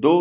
2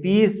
30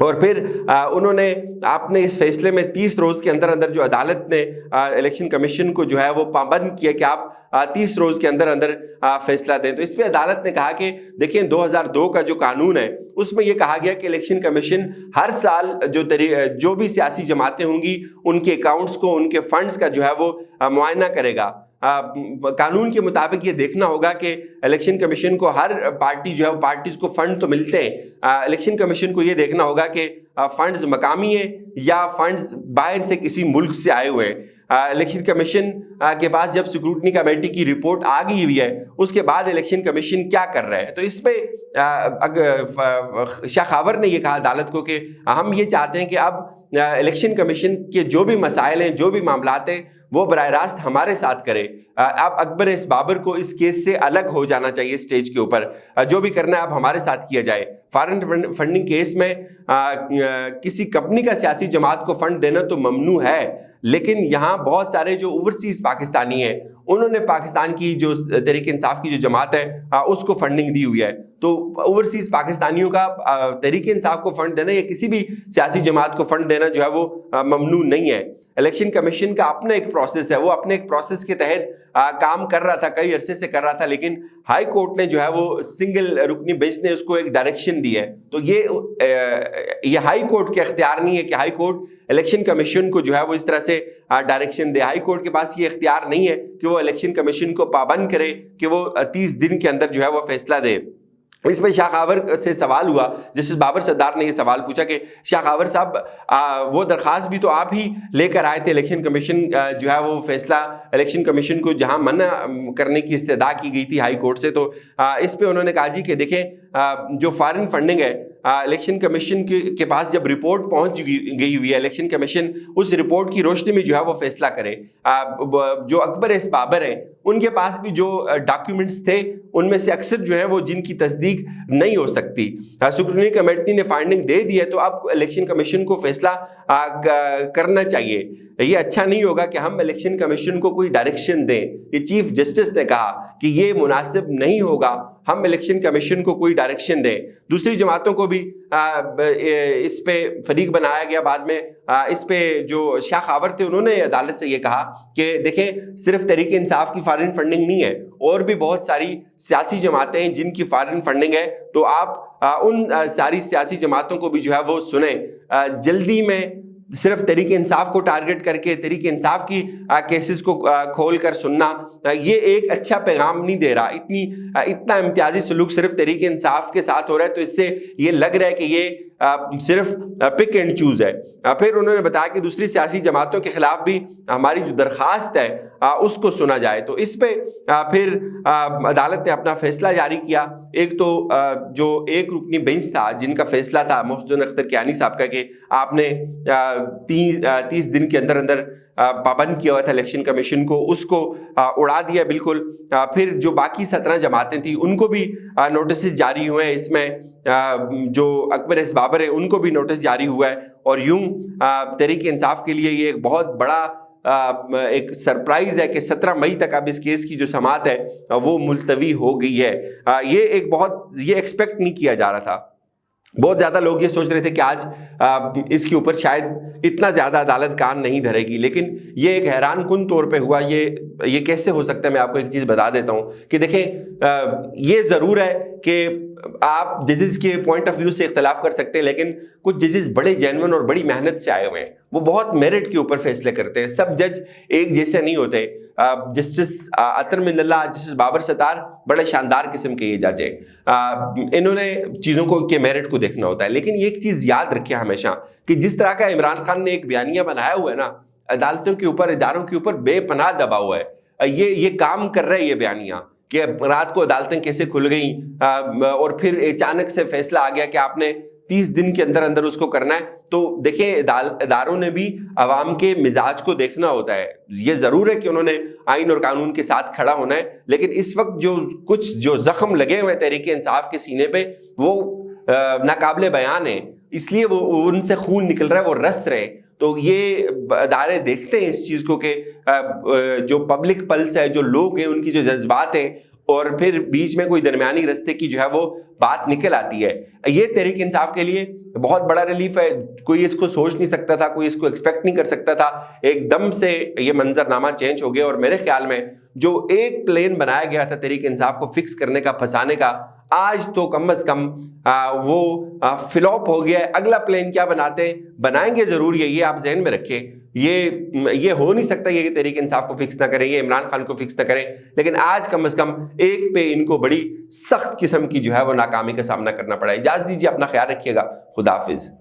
اور پھر انہوں نے آپ نے اس فیصلے میں 30 روز کے اندر اندر جو عدالت نے الیکشن کمیشن کو جو ہے وہ پابند کیا کہ آپ 30 روز کے اندر اندر فیصلہ دیں. تو اس پہ عدالت نے کہا کہ دیکھیں 2002 کا جو قانون ہے اس میں یہ کہا گیا کہ الیکشن کمیشن ہر سال جو بھی سیاسی جماعتیں ہوں گی ان کے اکاؤنٹس کو، ان کے فنڈز کا جو ہے وہ معائنہ کرے گا. قانون کے مطابق یہ دیکھنا ہوگا کہ الیکشن کمیشن کو ہر پارٹی جو ہے پارٹیز کو فنڈ تو ملتے ہیں، الیکشن کمیشن کو یہ دیکھنا ہوگا کہ فنڈز مقامی ہیں یا فنڈز باہر سے کسی ملک سے آئے ہوئے ہیں. الیکشن کمیشن کے پاس جب سکروٹنی کمیٹی کی رپورٹ آ گئی ہوئی ہے اس کے بعد الیکشن کمیشن کیا کر رہا ہے. تو اس پہ شاہ خاور نے یہ کہا عدالت کو کہ ہم یہ چاہتے ہیں کہ اب الیکشن کمیشن کے جو بھی مسائل ہیں، جو بھی معاملات ہیں، وہ براہ راست ہمارے ساتھ کرے. اب اکبر ایس بابر کو اس کیس سے الگ ہو جانا چاہیے اسٹیج کے اوپر، جو بھی کرنا ہے اب ہمارے ساتھ کیا جائے. فارن فنڈنگ کیس میں کسی کمپنی کا سیاسی جماعت کو فنڈ دینا تو ممنوع ہے، لیکن یہاں بہت سارے جو اوورسیز پاکستانی ہیں انہوں نے پاکستان کی جو تحریک انصاف کی جو جماعت ہے اس کو فنڈنگ دی ہوئی ہے. تو اوورسیز پاکستانیوں کا تحریک انصاف کو فنڈ دینا یا کسی بھی سیاسی جماعت کو فنڈ دینا جو ہے وہ ممنوع نہیں ہے. الیکشن کمیشن کا اپنا ایک پروسیس ہے، وہ اپنے ایک پروسیس کے تحت کام کر رہا تھا، کئی عرصے سے کر رہا تھا، لیکن ہائی کورٹ نے جو ہے وہ سنگل رکنی بینچ نے اس کو ایک ڈائریکشن دی ہے. تو یہ ہائی کورٹ کے اختیار نہیں ہے کہ ہائی کورٹ الیکشن کمیشن کو جو ہے وہ اس طرح سے ڈائریکشن دے. ہائی کورٹ کے پاس یہ اختیار نہیں ہے کہ وہ الیکشن کمیشن کو پابند کرے کہ وہ 30 دن کے اندر جو ہے وہ فیصلہ دے. اس میں شاہ خاور سے سوال ہوا، جسٹس بابر سردار نے یہ سوال پوچھا کہ شاہ خاور صاحب وہ درخواست بھی تو آپ ہی لے کر آئے تھے، الیکشن کمیشن جو ہے وہ فیصلہ الیکشن کمیشن کو جہاں منع کرنے کی استدعا کی گئی تھی ہائی کورٹ سے. تو اس پہ انہوں نے کہا جی کہ دیکھیں جو فارن فنڈنگ ہے الیکشن کمیشن کے پاس جب رپورٹ پہنچ گئی ہوئی ہے، الیکشن کمیشن اس رپورٹ کی روشنی میں جو ہے وہ فیصلہ کرے. جو اکبر ایس بابر ہیں ان کے پاس بھی جو ڈاکیومنٹس تھے ان میں سے اکثر جو ہے وہ جن کی تصدیق نہیں ہو سکتی. سکروٹنی کمیٹی نے فائنڈنگ دے دی ہے تو اب الیکشن کمیشن کو فیصلہ کرنا چاہیے. یہ اچھا نہیں ہوگا کہ ہم الیکشن کمیشن کو کوئی ڈائریکشن دیں. یہ چیف جسٹس نے کہا کہ یہ مناسب نہیں ہوگا ہم الیکشن کمیشن کو کوئی ڈائریکشن دیں. دوسری جماعتوں کو بھی اس پہ فریق بنایا گیا بعد میں. اس پہ جو شاہ خاور تھے انہوں نے عدالت سے یہ کہا کہ دیکھیں صرف تحریک انصاف کی فارن فنڈنگ نہیں ہے، اور بھی بہت ساری سیاسی جماعتیں ہیں جن کی فارن فنڈنگ ہے. تو آپ ان ساری سیاسی جماعتوں کو بھی جو ہے وہ سنیں. جلدی میں صرف تحریک انصاف کو ٹارگٹ کر کے تحریک انصاف کی کیسز کو کھول کر سننا یہ ایک اچھا پیغام نہیں دے رہا. اتنا امتیازی سلوک صرف تحریک انصاف کے ساتھ ہو رہا ہے تو اس سے یہ لگ رہا ہے کہ یہ صرف پک اینڈ چوز ہے. پھر انہوں نے بتایا کہ دوسری سیاسی جماعتوں کے خلاف بھی ہماری جو درخواست ہے اس کو سنا جائے. تو اس پہ پھر عدالت نے اپنا فیصلہ جاری کیا. ایک تو جو ایک رکنی بینچ تھا جن کا فیصلہ تھا محسن اختر کیانی صاحب کا کہ آپ نے 30 دن کے اندر اندر پابند کیا ہوا تھا الیکشن کمیشن کو، اس کو اڑا دیا بالکل. پھر جو باقی 17 جماعتیں تھیں ان کو بھی نوٹسز جاری ہوئے ہیں. اس میں جو اکبر ایس بابر ہیں ان کو بھی نوٹس جاری ہوا ہے. اور یوں تحریک انصاف کے لیے یہ ایک بہت بڑا ایک سرپرائز ہے کہ 17 مئی تک اب اس کیس کی جو سماعت ہے وہ ملتوی ہو گئی ہے. یہ ایکسپیکٹ نہیں کیا جا رہا تھا. بہت زیادہ لوگ یہ سوچ رہے تھے کہ آج اس کے اوپر شاید اتنا زیادہ عدالت کان نہیں دھرے گی، لیکن یہ ایک حیران کن طور پہ ہوا. یہ کیسے ہو سکتا ہے؟ میں آپ کو ایک چیز بتا دیتا ہوں کہ دیکھیں یہ ضرور ہے کہ آپ ججز کے پوائنٹ آف ویو سے اختلاف کر سکتے ہیں، لیکن کچھ ججز بڑے جینون اور بڑی محنت سے آئے ہوئے ہیں، وہ بہت میرٹ کے اوپر فیصلے کرتے ہیں. سب جج ایک جیسے نہیں ہوتے. جسٹس اطہر من اللہ، جسٹس بابر ستار بڑے شاندار قسم کے یہ جج ہیں. انہوں نے چیزوں کو کے میرٹ کو دیکھنا ہوتا ہے. لیکن یہ ایک چیز یاد رکھیں ہمیشہ کہ جس طرح کا عمران خان نے ایک بیانیہ بنایا ہوا ہے نا، عدالتوں کے اوپر اداروں کے اوپر بے پناہ دباؤ ہوا ہے. یہ کام کر رہے یہ بیانیہ کہ رات کو عدالتیں کیسے کھل گئیں اور پھر اچانک سے فیصلہ آ گیا کہ آپ نے 30 دن کے اندر اندر اس کو کرنا ہے. تو دیکھیں اداروں نے بھی عوام کے مزاج کو دیکھنا ہوتا ہے. یہ ضرور ہے کہ انہوں نے آئین اور قانون کے ساتھ کھڑا ہونا ہے، لیکن اس وقت جو زخم لگے ہوئے تحریک انصاف کے سینے پہ وہ ناقابل بیان ہیں. اس لیے وہ ان سے خون نکل رہا ہے، وہ رس رہے. تو یہ ادارے دیکھتے ہیں اس چیز کو کہ جو پبلک پلس ہے، جو لوگ ہیں ان کی جو جذبات ہیں اور پھر بیچ میں کوئی درمیانی رستے کی جو ہے وہ بات نکل آتی ہے. یہ تحریک انصاف کے لیے بہت بڑا ریلیف ہے. کوئی اس کو سوچ نہیں سکتا تھا, کوئی اس کو ایکسپیکٹ نہیں کر سکتا تھا. ایک دم سے یہ منظرنامہ چینج ہو گیا, اور میرے خیال میں جو ایک پلان بنایا گیا تھا تحریک انصاف کو فکس کرنے کا, پھنسانے کا, آج تو کم از کم وہ فلاپ ہو گیا ہے. اگلا پلان کیا بناتے ہیں, بنائیں گے ضرور, یہ آپ ذہن میں رکھیں. یہ ہو نہیں سکتا یہ تحریک انصاف کو فکس نہ کریں, یہ عمران خان کو فکس نہ کریں, لیکن آج کم از کم ایک پہ ان کو بڑی سخت قسم کی جو ہے وہ ناکامی کا سامنا کرنا پڑا ہے. اجازت دیجیے, اپنا خیال رکھیے گا. خدا حافظ.